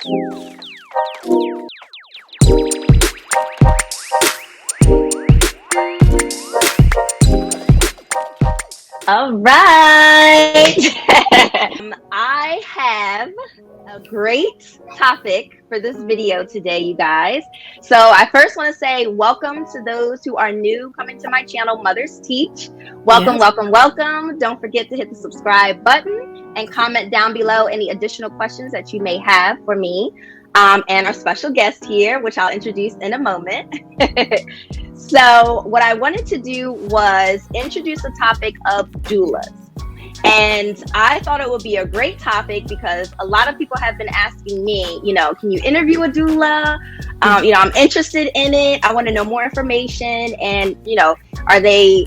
All right. I have a great topic for this video today, you guys. So I first want to say welcome to those who are new coming to my channel, Mothers Teach. Welcome, welcome, welcome. Don't forget to hit the subscribe button and comment down below any additional questions that you may have for me and our special guest here, which I'll introduce in a moment. So what I wanted to do was introduce the topic of doulas. And I thought it would be a great topic because a lot of people have been asking me, can you interview a doula? I'm interested in it. I want to know more information. And, are they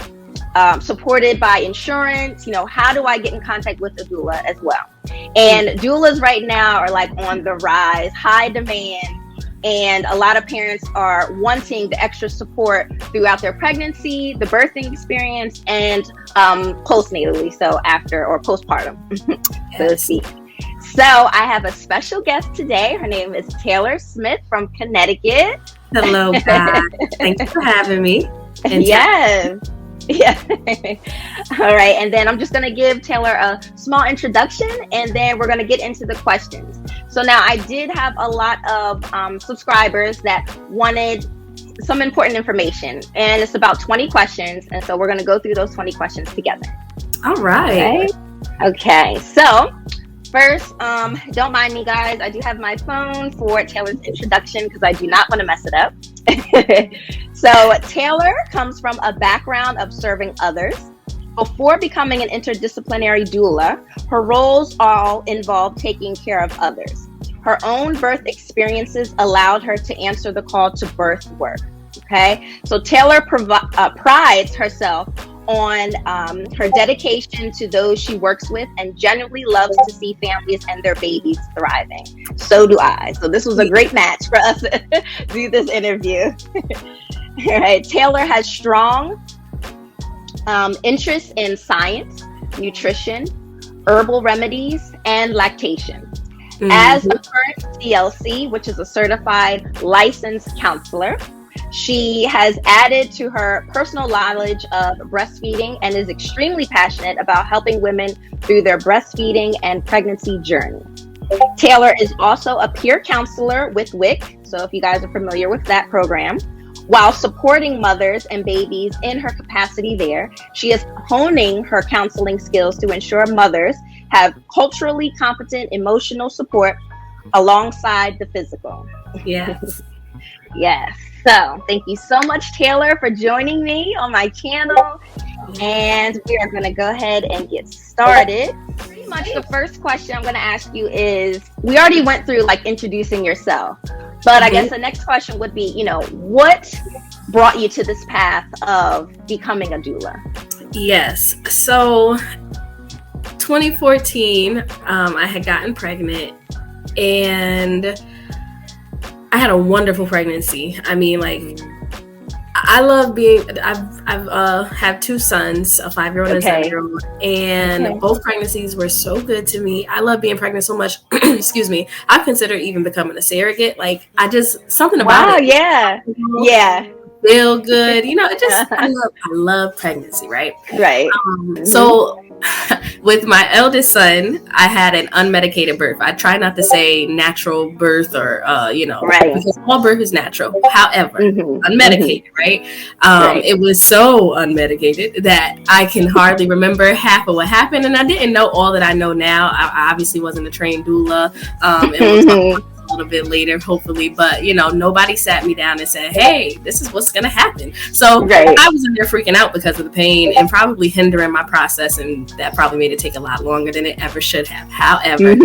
supported by insurance? How do I get in contact with a doula as well? And doulas right now are like on the rise, high demand. And a lot of parents are wanting the extra support throughout their pregnancy, the birthing experience, and postnatally, so after or postpartum, so to speak. So I have a special guest today. Her name is Taylor Smith from Connecticut. Hello, guys. Thanks for having me. Yes. Yeah. All right. And then I'm just going to give Taylor a small introduction, and then we're going to get into the questions. So now I did have a lot of subscribers that wanted some important information, and it's about 20 questions. And so we're going to go through those 20 questions together. All right. Okay. So first, don't mind me, guys. I do have my phone for Taylor's introduction because I do not want to mess it up. So Taylor comes from a background of serving others. Before becoming an interdisciplinary doula, her roles all involved taking care of others. Her own birth experiences allowed her to answer the call to birth work. Okay, so Taylor prides herself on her dedication to those she works with and genuinely loves to see families and their babies thriving. So do I. So this was a great match for us to do this interview. All right, Taylor has strong interest in science, nutrition, herbal remedies, and lactation. Mm-hmm. As a current CLC, which is a certified licensed counselor, she has added to her personal knowledge of breastfeeding and is extremely passionate about helping women through their breastfeeding and pregnancy journey. Taylor is also a peer counselor with WIC, so if you guys are familiar with that program. While supporting mothers and babies in her capacity there, she is honing her counseling skills to ensure mothers have culturally competent emotional support alongside the physical. Yes. Yes. So thank you so much, Taylor, for joining me on my channel. And we are going to go ahead and get started. Pretty much the first question I'm going to ask you is, we already went through like introducing yourself, but I guess the next question would be, what brought you to this path of becoming a doula? Yes. So 2014, I had gotten pregnant and I had a wonderful pregnancy. I mean, I love I've had two sons, a 5-year-old and a 7-year-old, and both pregnancies were so good to me. I love being pregnant so much. Excuse me. I consider even becoming a surrogate. Something about it. Yeah. Yeah. Feel good. I love pregnancy, right? Right. So with my eldest son, I had an unmedicated birth. I try not to say natural birth or, right. Because all birth is natural. However, unmedicated, right? It was so unmedicated that I can hardly remember half of what happened. And I didn't know all that I know now. I obviously wasn't a trained doula. And we'll talk about a little bit later, hopefully, but nobody sat me down and said, hey, this is what's gonna happen. So I was in there freaking out because of the pain and probably hindering my process, and that probably made it take a lot longer than it ever should have. However,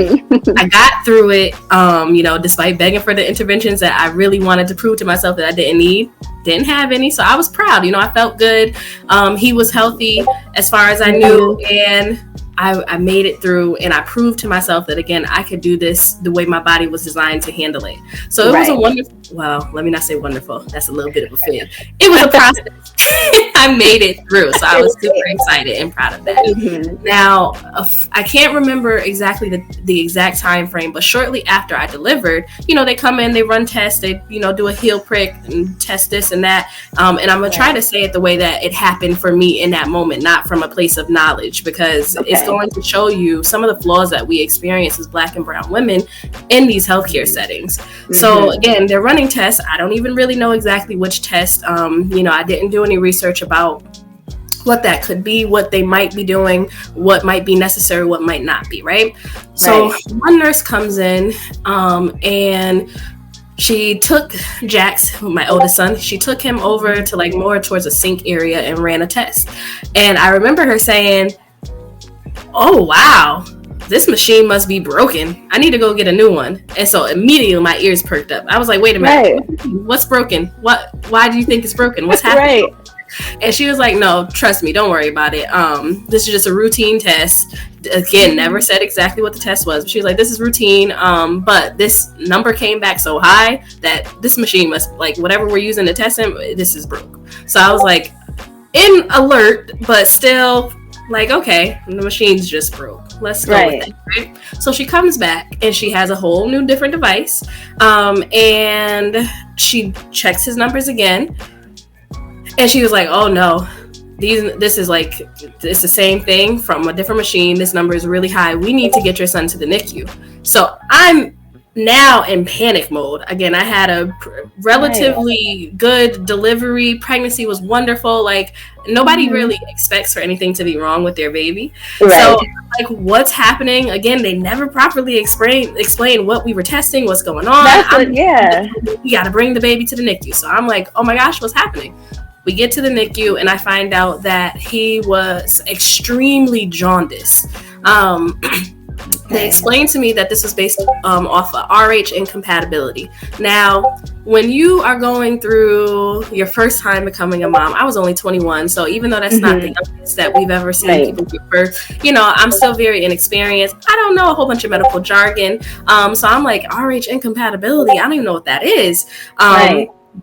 I got through it, despite begging for the interventions that I really wanted to prove to myself that I didn't have any. So I was proud. I felt good. He was healthy as far as I knew, and I made it through, and I proved to myself that, again, I could do this the way my body was designed to handle it. So it was a wonderful, well, let me not say wonderful. That's a little bit of a fib. It was a process. I made it through. So I was super excited and proud of that. Mm-hmm. Now, I can't remember exactly the exact time frame, but shortly after I delivered, they come in, they run tests, they, do a heel prick and test this and that. And I'm going to try to say it the way that it happened for me in that moment, not from a place of knowledge, because it's going to show you some of the flaws that we experience as Black and brown women in these healthcare settings. Mm-hmm. So again, they're running tests. I don't even really know exactly which test. I didn't do any research about what that could be, what they might be doing, what might be necessary, what might not be, right? So one nurse comes in and she took Jax, my oldest son, she took him over to like more towards a sink area and ran a test. And I remember her saying, "Oh, wow, this machine must be broken. I need to go get a new one." And so immediately my ears perked up. I was like, wait a minute, what's broken? Why do you think it's broken? What's happening? And she was like, "No, trust me, don't worry about it. This is just a routine test." Again, never said exactly what the test was. She was like, "This is routine, but this number came back so high that this machine must, like, whatever we're using to test him, this is broke." So I was like, in alert, but still like, okay, the machine's just broke. Let's go with it, right? So she comes back and she has a whole new different device, and she checks his numbers again. And she was like, "Oh no, this is it's the same thing from a different machine. This number is really high. We need to get your son to the NICU." So I'm now in panic mode. Again, I had a relatively good delivery. Pregnancy was wonderful. Like, nobody really expects for anything to be wrong with their baby. So like, what's happening? Again, they never properly explain what we were testing, what's going on. We got to bring the baby to the NICU. So I'm like, oh my gosh, what's happening? We get to the NICU and I find out that he was extremely jaundiced. They explained to me that this was based off of RH incompatibility. Now, when you are going through your first time becoming a mom, I was only 21, so even though that's not the youngest that we've ever seen people give birth, I'm still very inexperienced. I don't know a whole bunch of medical jargon. So I'm like, RH incompatibility, I don't even know what that is.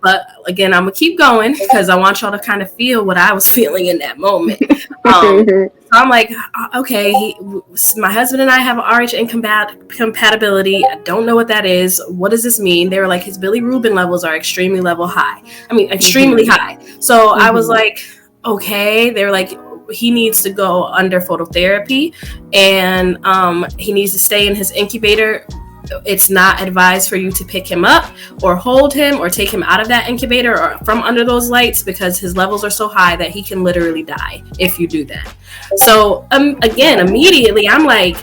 But again, I'm gonna keep going because I want y'all to kind of feel what I was feeling in that moment. So I'm like, okay, my husband and I have RH incompatibility. I don't know what that is. What does this mean? They were like, his bilirubin levels are extremely high. So I was like, okay. They were like, he needs to go under phototherapy and he needs to stay in his incubator. It's not advised for you to pick him up or hold him or take him out of that incubator or from under those lights because his levels are so high that he can literally die if you do that. So again, immediately I'm like,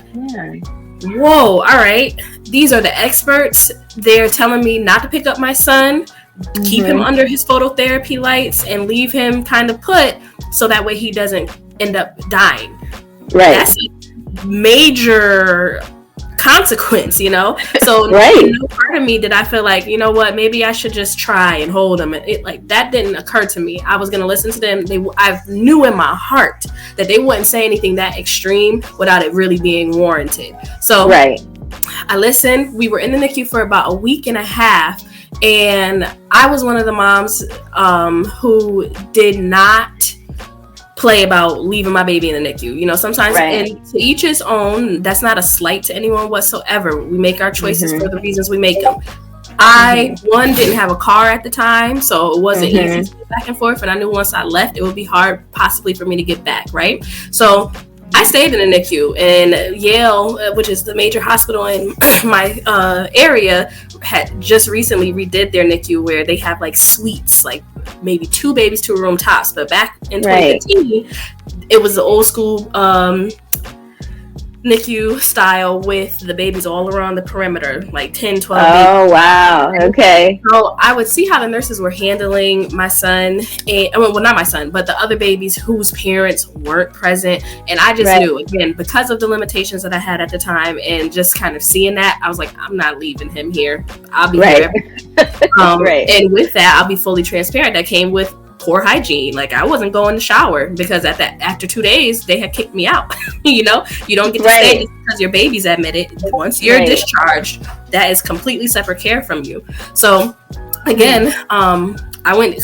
whoa, all right. These are the experts. They're telling me not to pick up my son, keep him under his phototherapy lights and leave him kind of put so that way he doesn't end up dying. That's a major consequence, so no part of me did I feel like, you know what, maybe I should just try and hold them. It like that didn't occur to me. I was going to listen to them. I knew in my heart that they wouldn't say anything that extreme without it really being warranted. So I listened. We were in the NICU for about a week and a half, and I was one of the moms who did not play about leaving my baby in the NICU. Sometimes and to each his own. That's not a slight to anyone whatsoever. We make our choices for the reasons we make them. I didn't have a car at the time, so it wasn't easy to get back and forth, and I knew once I left it would be hard possibly for me to get back, right? So I stayed in the NICU, and Yale, which is the major hospital in my area, had just recently redid their NICU where they have like suites, like maybe 2 babies to a room tops. But back in 2015, it was the old school NICU style with the babies all around the perimeter, like 10, 12 babies. Oh, wow. Okay. So I would see how the nurses were handling my son, and not my son, but the other babies whose parents weren't present. And I just knew, again, because of the limitations that I had at the time and just kind of seeing that, I was like, I'm not leaving him here. I'll be here. And with that, I'll be fully transparent. That came with poor hygiene. Like, I wasn't going to shower because after 2 days they had kicked me out. You don't get to stay just because your baby's admitted. Once you're discharged, that is completely separate care from you. So again, I went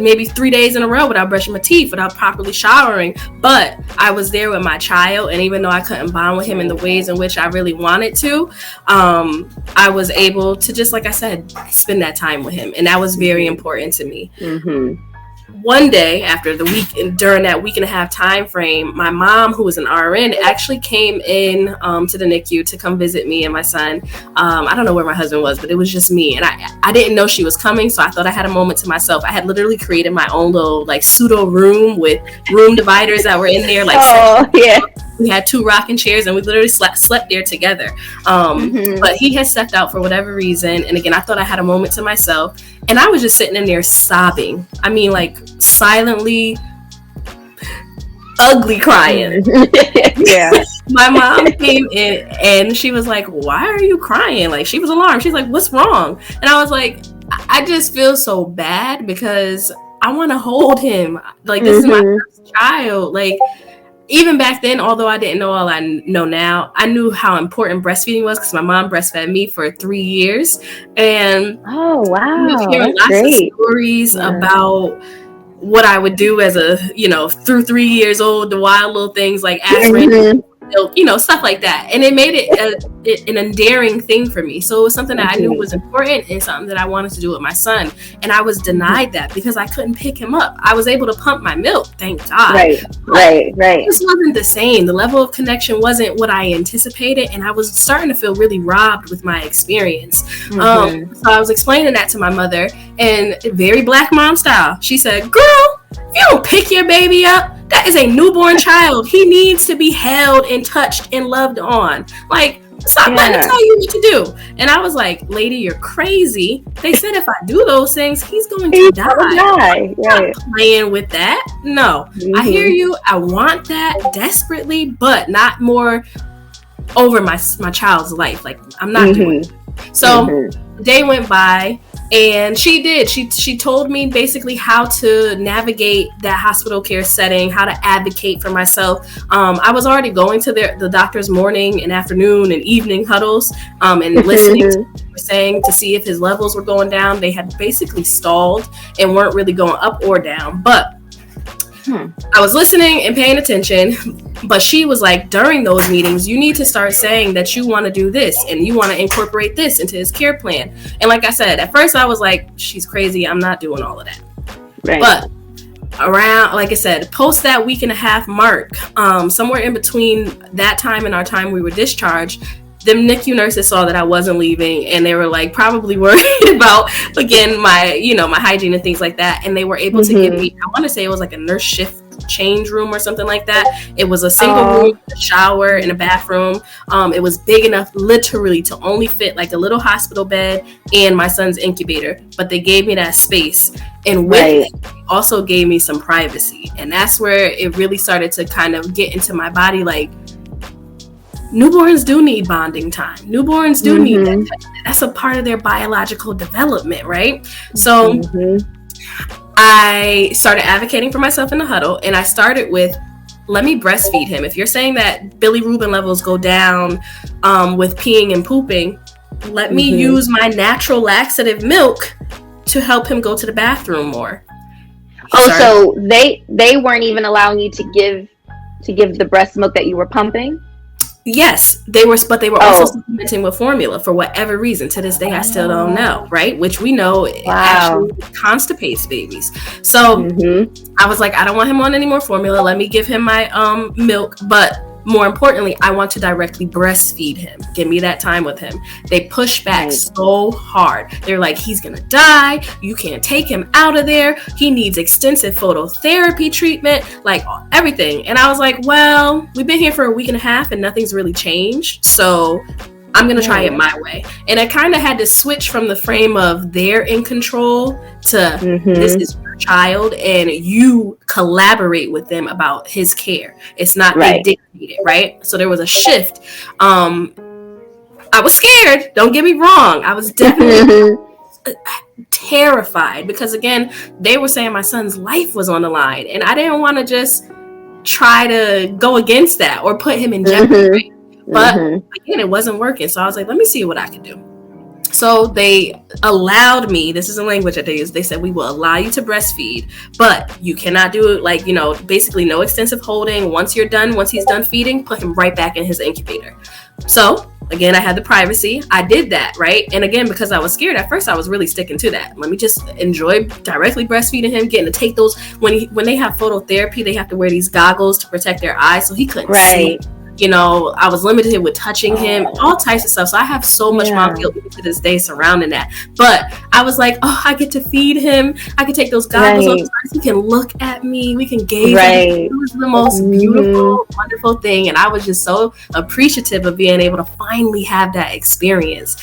maybe 3 days in a row without brushing my teeth, without properly showering, but I was there with my child. And even though I couldn't bond with him in the ways in which I really wanted to, I was able to, just like I said, spend that time with him. And that was very important to me. One day after the week, during that week and a half time frame, my mom, who was an RN, actually came in to the NICU to come visit me and my son. I don't know where my husband was, but it was just me. And I didn't know she was coming, so I thought I had a moment to myself. I had literally created my own little like pseudo room with room dividers that were in there. Like, we had 2 rocking chairs and we literally slept there together. But he had stepped out for whatever reason. And again, I thought I had a moment to myself. And I was just sitting in there sobbing. I mean, like silently, ugly crying. My mom came in and she was like, "Why are you crying?" Like, she was alarmed. She's like, "What's wrong?" And I was like, I just feel so bad because I want to hold him. Like, this is my first child. Like, even back then, although I didn't know all I know now, I knew how important breastfeeding was because my mom breastfed me for 3 years. And hearing lots of stories about what I would do as a, through 3 years old, the wild little things like aspirin, milk, stuff like that. And it made it an endearing thing for me. So it was something that I knew was important and something that I wanted to do with my son. And I was denied that because I couldn't pick him up. I was able to pump my milk, thank God. Right. It just wasn't the same. The level of connection wasn't what I anticipated. And I was starting to feel really robbed with my experience. So I was explaining that to my mother, and very Black mom style, she said, "Girl, if you don't pick your baby up, that is a newborn child. He needs to be held and touched and loved on. Like, stop letting me tell you what to do." And I was like, "Lady, you're crazy. They said if I do those things, he's going to die. I'm not playing with that. No, I hear you. I want that desperately, but not more over my child's life. Like, I'm not doing it." So the day went by. And she did. She told me basically how to navigate that hospital care setting, how to advocate for myself. I was already going to the doctor's morning and afternoon and evening huddles and listening to what they were saying to see if his levels were going down. They had basically stalled and weren't really going up or down. But I was listening and paying attention, but she was like, during those meetings, you need to start saying that you want to do this and you want to incorporate this into his care plan. And like I said, at first I was like, she's crazy. I'm not doing all of that. But around, like I said, post that week and a half mark, somewhere in between that time and our time we were discharged, the NICU nurses saw that I wasn't leaving, and they were like probably worried about, again, my hygiene and things like that. And they were able to give me, I want to say it was like a nurse shift change room or something like that. It was a single room, a shower and a bathroom. It was big enough literally to only fit like a little hospital bed and my son's incubator, but they gave me that space. And with it, they also gave me some privacy. And that's where it really started to kind of get into my body, like, newborns do need bonding time. Newborns do need that. That's a part of their biological development, right? So I started advocating for myself in the huddle, and I started with, let me breastfeed him. If you're saying that bilirubin levels go down with peeing and pooping, let me use my natural laxative milk to help him go to the bathroom more. So they weren't even allowing you to give the breast milk that you were pumping? Yes, they were, but they were also supplementing with formula for whatever reason. To this day, I still don't know, right? Which we know actually constipates babies. So I was like, I don't want him on any more formula. Let me give him my milk, but more importantly, I want to directly breastfeed him. Give me that time with him. They push back so hard. They're like, he's gonna die. You can't take him out of there. He needs extensive phototherapy treatment, like everything. And I was like, well, we've been here for a week and a half and nothing's really changed. So I'm going to try it my way. And I kind of had to switch from the frame of they're in control to this is your child and you collaborate with them about his care. It's not they dictate it, right? So there was a shift. I was scared. Don't get me wrong. I was definitely terrified because, again, they were saying my son's life was on the line. And I didn't want to just try to go against that or put him in jeopardy, right? But again, it wasn't working. So I was like, let me see what I can do. So they allowed me, this is a language that they use, they said, we will allow you to breastfeed, but you cannot do it, like, basically no extensive holding. Once he's done feeding, put him right back in his incubator. So again, I had the privacy. I did that, right? And again, because I was scared at first, I was really sticking to that. Let me just enjoy directly breastfeeding him, getting to take those. When they have phototherapy, they have to wear these goggles to protect their eyes, so he couldn't see. I was limited with touching him, all types of stuff. So I have so much mom guilt to this day surrounding that. But I was like, I get to feed him. I can take those goggles off. He can look at me. We can gaze at him. It was the most beautiful, wonderful thing. And I was just so appreciative of being able to finally have that experience.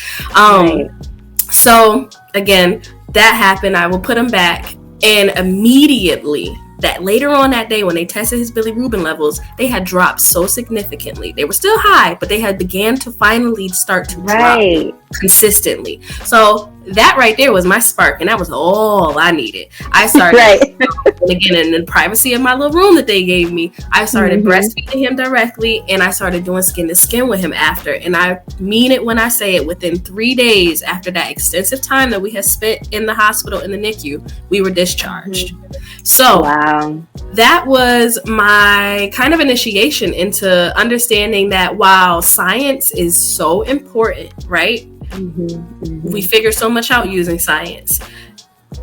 So again, that happened. I will put him back. And immediately, that later on that day when they tested his bilirubin levels, they had dropped so significantly. They were still high, but they had began to finally start to drop consistently. So that right there was my spark, and that was all I needed. I started, and again, in the privacy of my little room that they gave me, I started breastfeeding him directly, and I started doing skin to skin with him after. And I mean it when I say it, within 3 days after that extensive time that we had spent in the hospital in the NICU, we were discharged. So that was my kind of initiation into understanding that while science is so important, right? We figure so much out using science.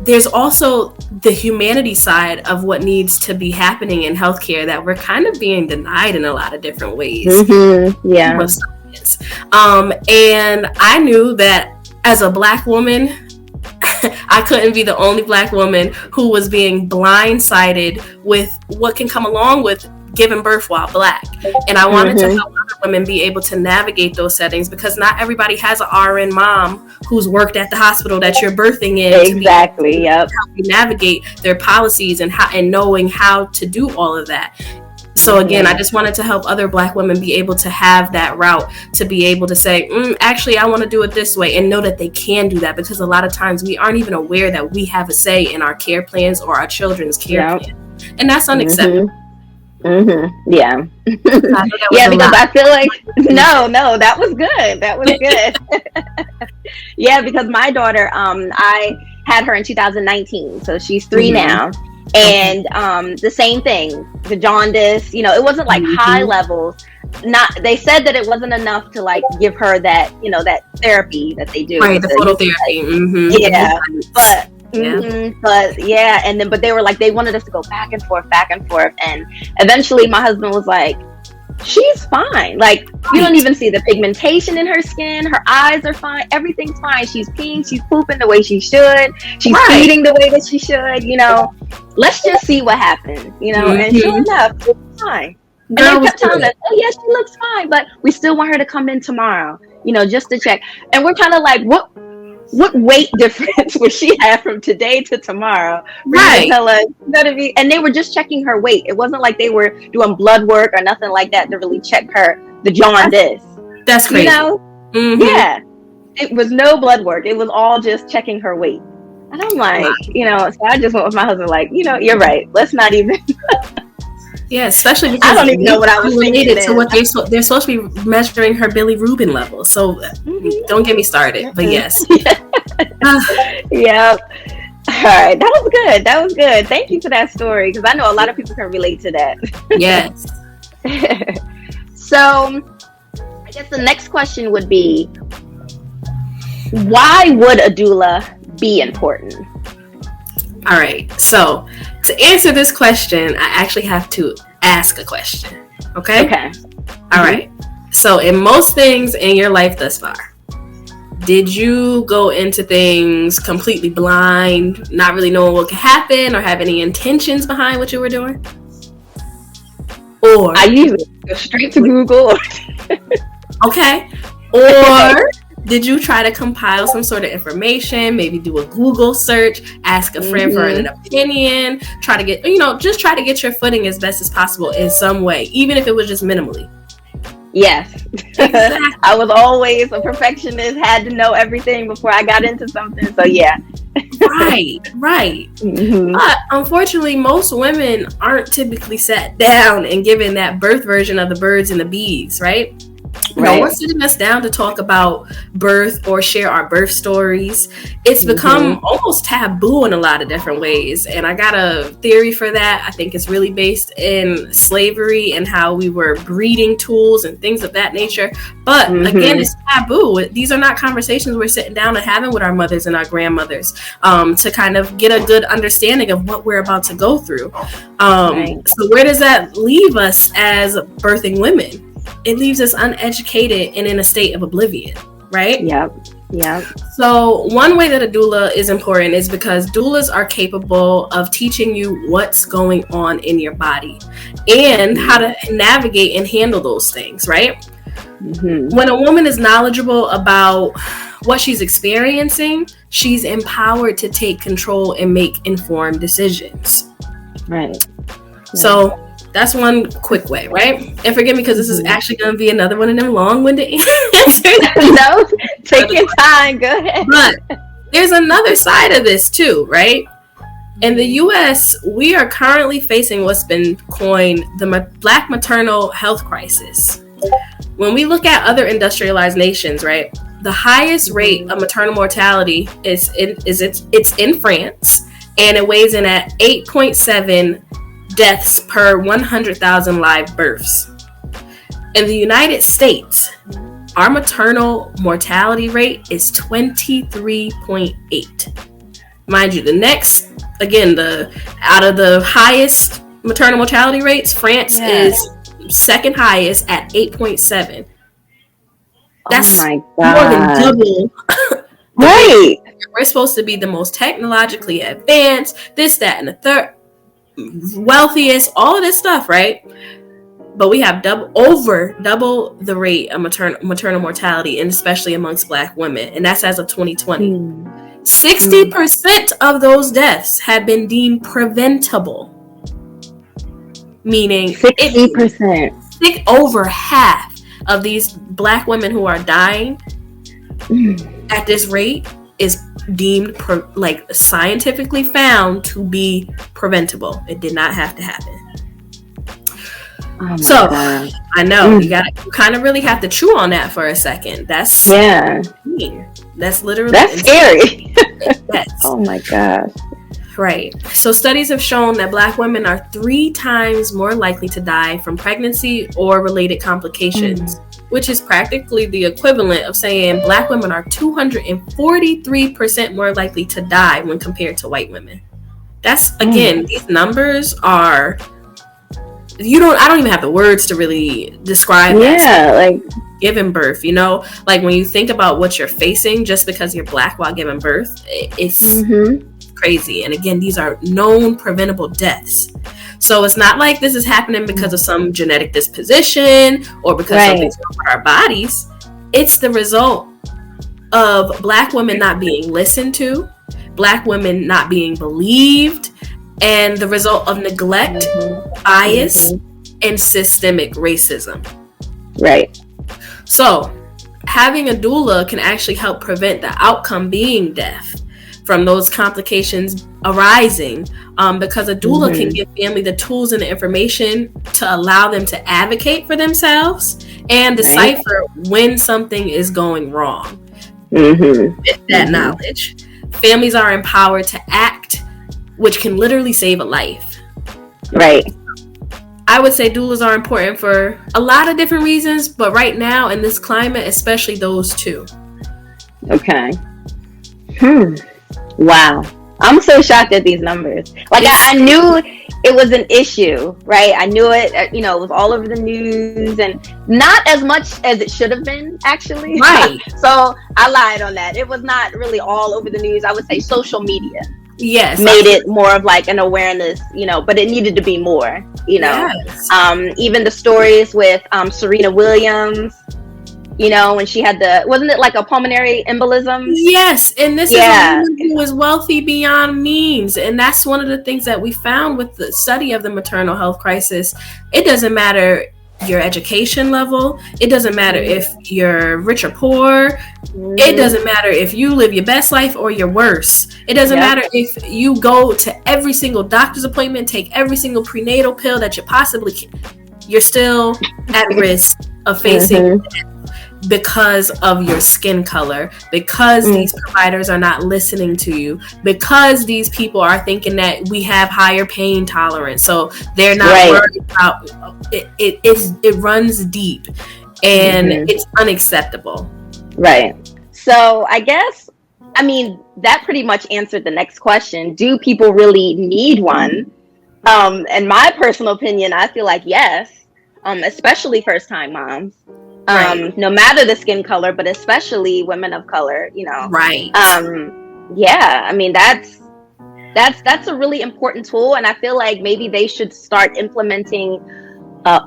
There's also the humanity side of what needs to be happening in healthcare that we're kind of being denied in a lot of different ways. With science. And I knew that as a Black woman, I couldn't be the only Black woman who was being blindsided with what can come along with giving birth while Black. And I wanted to help other women be able to navigate those settings, because not everybody has an RN mom who's worked at the hospital that you're birthing in to help you navigate their policies and knowing how to do all of that. So again, I just wanted to help other Black women be able to have that route, to be able to say, actually, I want to do it this way, and know that they can do that, because a lot of times we aren't even aware that we have a say in our care plans or our children's care plan. And that's unacceptable. Because I feel like, no, that was good. That was good. Because my daughter, I had her in 2019, so she's 3 now. And the same thing, the jaundice, it wasn't like high levels. They said that it wasn't enough to like give her that, that therapy that they do. Right, the phototherapy. But they were like, they wanted us to go back and forth. And eventually my husband was like, she's fine. Like, you don't even see the pigmentation in her skin. Her eyes are fine. Everything's fine. She's peeing. She's pooping the way she should. She's feeding the way that she should. Let's just see what happens. And sure enough, it's fine. And they kept telling us, oh yeah, she looks fine, but we still want her to come in tomorrow, just to check. And we're kind of like, what weight difference would she have from today to tomorrow? Tell us, and they were just checking her weight. It wasn't like they were doing blood work or nothing like that to really check the jaundice. That's crazy. It was no blood work. It was all just checking her weight. And I'm like, so I just went with my husband, like, you're right. Let's not even. Especially because I don't even know what I was thinking. To what they're supposed to be measuring her bilirubin level. So don't get me started. But yes. All right, that was good. Thank you for that story, because I know a lot of people can relate to that. Yes. So I guess the next question would be, why would a doula be important? All right, so to answer this question, I actually have to ask a question. Okay. All right. So in most things in your life thus far, did you go into things completely blind, not really knowing what could happen, or have any intentions behind what you were doing? Or I usually go straight to Google. Okay. Or did you try to compile some sort of information, maybe do a Google search, ask a friend for an opinion, try to get, just try to get your footing as best as possible in some way, even if it was just minimally? Yes. I was always a perfectionist, had to know everything before I got into something. So yeah. Right. But unfortunately, most women aren't typically sat down and given that birth version of the birds and the bees, right? No one's sitting us down to talk about birth or share our birth stories. It's become almost taboo in a lot of different ways. And I got a theory for that. I think it's really based in slavery and how we were breeding tools and things of that nature. But again, it's taboo. These are not conversations we're sitting down and having with our mothers and our grandmothers to kind of get a good understanding of what we're about to go through. So where does that leave us as birthing women? It leaves us uneducated and in a state of oblivion, right? Yep. So one way that a doula is important is because doulas are capable of teaching you what's going on in your body and how to navigate and handle those things, right? When a woman is knowledgeable about what she's experiencing, she's empowered to take control and make informed decisions. Right. So that's one quick way, right? And forgive me because this is actually going to be another one of them long-winded answers. No, take your time. Go ahead. But there's another side of this too, right? In the U.S., we are currently facing what's been coined the Black maternal health crisis. When we look at other industrialized nations, right, the highest rate of maternal mortality is in France, and it weighs in at 8.7 deaths per 100,000 live births. In the United States, our maternal mortality rate is 23.8. Mind you, the next, again, out of the highest maternal mortality rates, France is second highest at 8.7. That's more than double. Right. We're supposed to be the most technologically advanced, this, that, and the third, wealthiest, all of this stuff, right? But we have double the rate of maternal mortality, and especially amongst Black women, and that's as of 2020. 60% of those deaths have been deemed preventable, meaning 60%. Over half of these Black women who are dying at this rate is deemed scientifically found to be preventable. It did not have to happen. God. I know you kind of really have to chew on that for a second. That's literally scary. Yes. Oh my gosh. Right. So studies have shown that Black women are 3 times more likely to die from pregnancy or related complications, which is practically the equivalent of saying Black women are 243% more likely to die when compared to white women. That's, again, these numbers are, I don't even have the words to really describe that. Yeah, like giving birth, like when you think about what you're facing just because you're Black while giving birth, it's crazy. And again, these are known preventable deaths. So it's not like this is happening because of some genetic disposition or because something's wrong with our bodies. It's the result of Black women not being listened to, Black women not being believed, and the result of neglect, bias, and systemic racism. Right. So having a doula can actually help prevent the outcome being death from those complications arising, because a doula can give family the tools and the information to allow them to advocate for themselves and decipher when something is going wrong. With that knowledge, families are empowered to act, which can literally save a life. Right. I would say doulas are important for a lot of different reasons, but right now in this climate, especially those two. Okay. Wow. I'm so shocked at these numbers. Like, I knew it was an issue, right? I knew it, it was all over the news, and not as much as it should have been, actually. Right. So I lied on that. It was not really all over the news. I would say social media made it more of like an awareness, but it needed to be more, Yes. Even the stories with Serena Williams, when she had wasn't it like a pulmonary embolism? Yes, and this is a woman who was wealthy beyond means, and that's one of the things that we found with the study of the maternal health crisis. It doesn't matter your education level, it doesn't matter if you're rich or poor, it doesn't matter if you live your best life or your worst, it doesn't matter if you go to every single doctor's appointment, take every single prenatal pill that you possibly can, you're still at risk of facing because of your skin color, because these providers are not listening to you, because these people are thinking that we have higher pain tolerance, so they're not worried about it. It runs deep, and it's unacceptable. Right. So I guess, I mean, that pretty much answered the next question. Do people really need one? In my personal opinion, I feel like yes, especially first-time moms. No matter the skin color, but especially women of color, you know. Right. Yeah, I mean, that's a really important tool, and I feel like maybe they should start implementing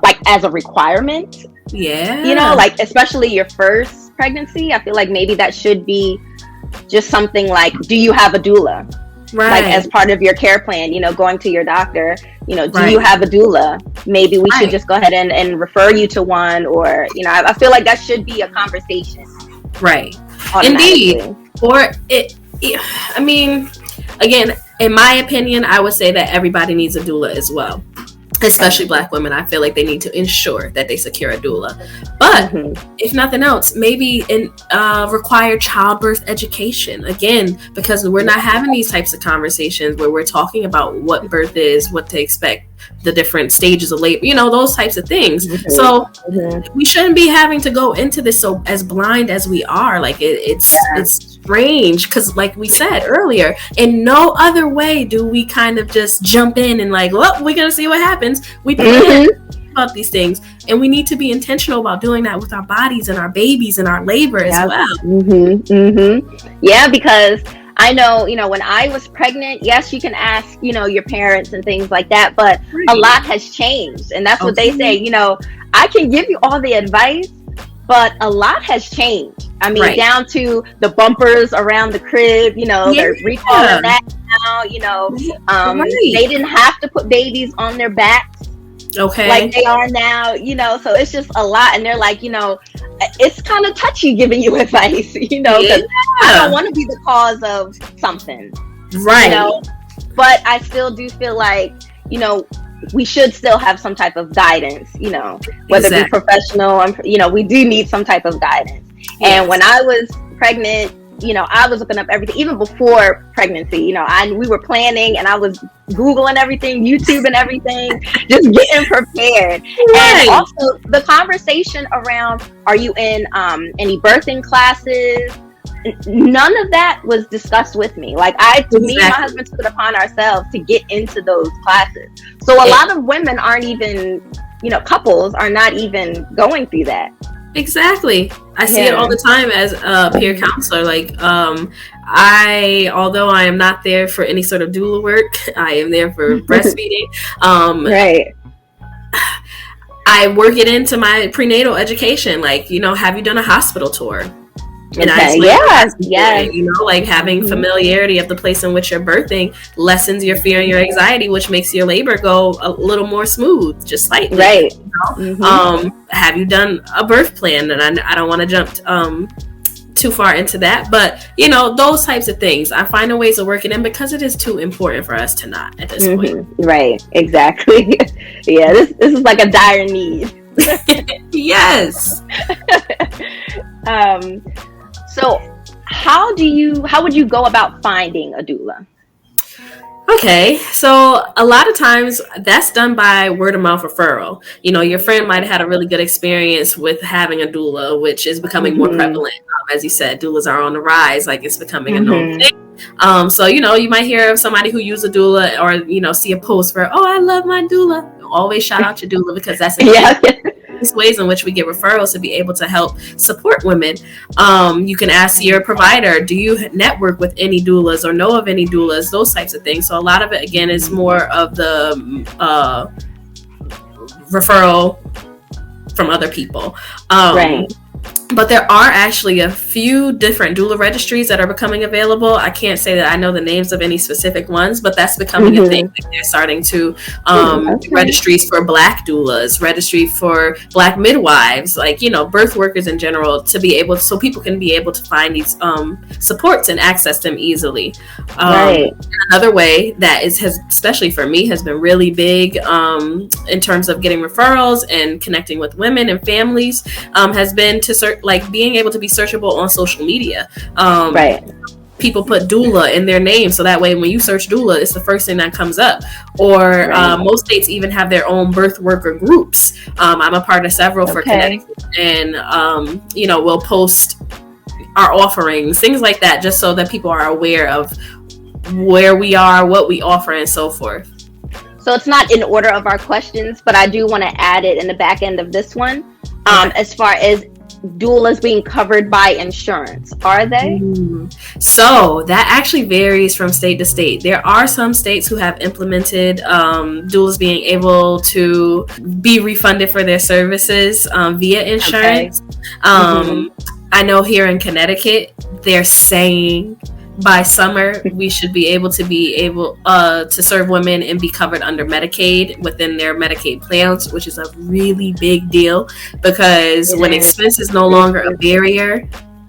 like as a requirement. Yeah. You know, like especially your first pregnancy, I feel like maybe that should be just something like, do you have a doula? Like as part of your care plan, you know, going to your doctor, you know, do you have a doula? Maybe we should just go ahead and refer you to one, or, you know, I feel like that should be a conversation. Right. Indeed. Or I mean, again, in my opinion, I would say that everybody needs a doula as well. Especially Black women, I feel like they need to ensure that they secure a doula. But if nothing else, maybe require childbirth education. Again, because we're not having these types of conversations where we're talking about what birth is, what to expect, the different stages of labor, you know, those types of things. So we shouldn't be having to go into this so as blind as we are. Like it's strange, because like we said earlier, in no other way do we kind of just jump in and like, well, we're gonna see what happens. We plan about these things, and we need to be intentional about doing that with our bodies and our babies and our labor as well. Yeah, because I know, you know, when I was pregnant, yes, you can ask, you know, your parents and things like that, but a lot has changed, and that's what they say. You know, I can give you all the advice, but a lot has changed. I mean, down to the bumpers around the crib, you know, they're recalling that now, you know. They didn't have to put babies on their backs like they are now, you know, so it's just a lot. And they're like, you know, it's kind of touchy giving you advice, you know, because I don't want to be the cause of something, you know, but I still do feel like, you know, we should still have some type of guidance, you know, whether it be professional, you know, we do need some type of guidance. And when I was pregnant, you know, I was looking up everything, even before pregnancy, you know, we were planning, and I was Googling everything, YouTube and everything, just getting prepared. And also the conversation around, are you in any birthing classes? None of that was discussed with me. Like me and my husband took it upon ourselves to get into those classes. So a lot of women aren't even, you know, couples are not even going through that. Exactly. I see it all the time as a peer counselor. Like, although I am not there for any sort of doula work, I am there for breastfeeding. I work it into my prenatal education. Like, you know, have you done a hospital tour? And you know, like having familiarity of the place in which you're birthing lessens your fear and your anxiety, which makes your labor go a little more smooth, just slightly. You know? Have you done a birth plan? And I don't want to jump too far into that, but you know, those types of things, I find ways of working in, because it is too important for us to not at this point. Right, exactly. Yeah, this is like a dire need. Yes. So how would you go about finding a doula? Okay, so a lot of times that's done by word of mouth referral. You know, your friend might have had a really good experience with having a doula, which is becoming more prevalent. As you said, doulas are on the rise, like it's becoming a known thing. So, you know, you might hear of somebody who used a doula, or, you know, see a post where, oh, I love my doula. Always shout out your doula, because that's ways in which we get referrals to be able to help support women. You can ask your provider, do you network with any doulas or know of any doulas, those types of things. So a lot of it, again, is more of the referral from other people. But there are actually a few different doula registries that are becoming available. I can't say that I know the names of any specific ones, but that's becoming a thing. They're starting to registries for Black doulas, registry for Black midwives, like, you know, birth workers in general, to be able, so people can be able to find these supports and access them easily. Another way that has, especially for me, has been really big in terms of getting referrals and connecting with women and families has been to being able to be searchable on social media. People put doula in their name, so that way when you search doula, it's the first thing that comes up. Or most states even have their own birth worker groups. I'm a part of several for Connecticut, and you know, we'll post our offerings, things like that, just so that people are aware of where we are, what we offer, and so forth. So it's not in order of our questions, but I do want to add it in the back end of this one. As far as doulas being covered by insurance, are they? So that actually varies from state to state. There are some states who have implemented doulas being able to be refunded for their services via insurance. I know here in Connecticut, they're saying by summer we should be able to serve women and be covered under Medicaid within their Medicaid plans, which is a really big deal, because when expense is no longer a barrier,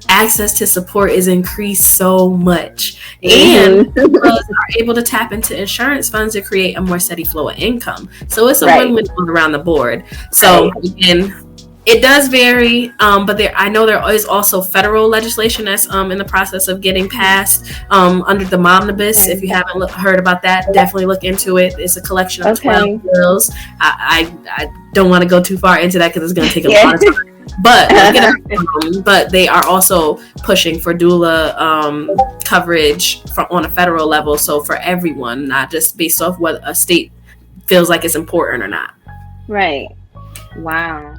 access to support is increased so much, and people are able to tap into insurance funds to create a more steady flow of income. So it's a win-win around the board. So again, it does vary, but I know there is also federal legislation that's in the process of getting passed under the omnibus. If you haven't heard about that, definitely look into it. It's a collection of 12 bills. I don't want to go too far into that because it's going to take a lot of time. But they are also pushing for doula coverage on a federal level, so for everyone, not just based off what a state feels like it's important or not. Right. Wow.